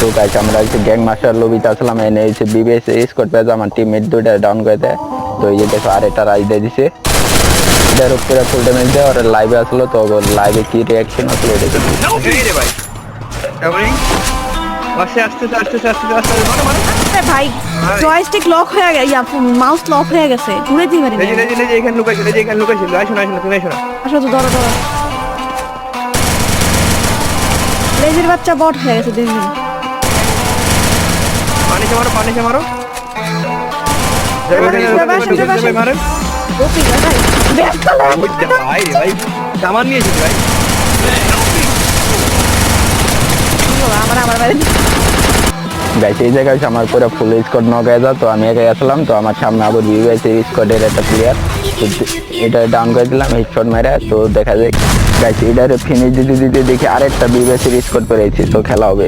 তো গাইস আমরা হচ্ছে গ্যাং মাস্টার লবিতে আসলাম, এনে হচ্ছে বিবিএস স্কোয়াড পেজ আমার টিমমেট দুইটা ডাউন করে দেয়। তো এই যে দেখো আরেকটা রাজ দিয়ে দিছে, এটার উপরে ফুল ড্যামেজ দেয়। ওরা লাইভে আসলো, তো লাইভে কি রিয়াকশন আসলো এটা দেখি। রে ভাই আস্তে ভাই জয়স্টিক লক হয়ে গেছে, মাউস লক হয়ে গেছে, ঘুরে দিই পারি না। এখানে লুকাইছিল আসো না তুমি আসো না। আসো তো ধরো। লেজের বাচ্চা বট হয়ে গেছে দিন দিন। পানিতে মারো মারো। ওপি ভাই ব্যাক ভাই সামান নিয়েছি ভাই। আমার বাইরে গাইস এই জায়গায় হচ্ছে আমার পুরো ফুল স্কোয়াড নক হয়ে যায়। তো আমি একাই আসলাম, তো আমার সামনে আবার বিবিএস স্কোয়াডের একটা প্লেয়ার, এটা ডাউন করে দিলাম হেডশট মেরে। তো দেখা যায় গাইস এটারে ফিনিশ দিতে দেখি আরেকটা বিবিএস স্কোয়াড পেরেছি, তো খেলা হবে।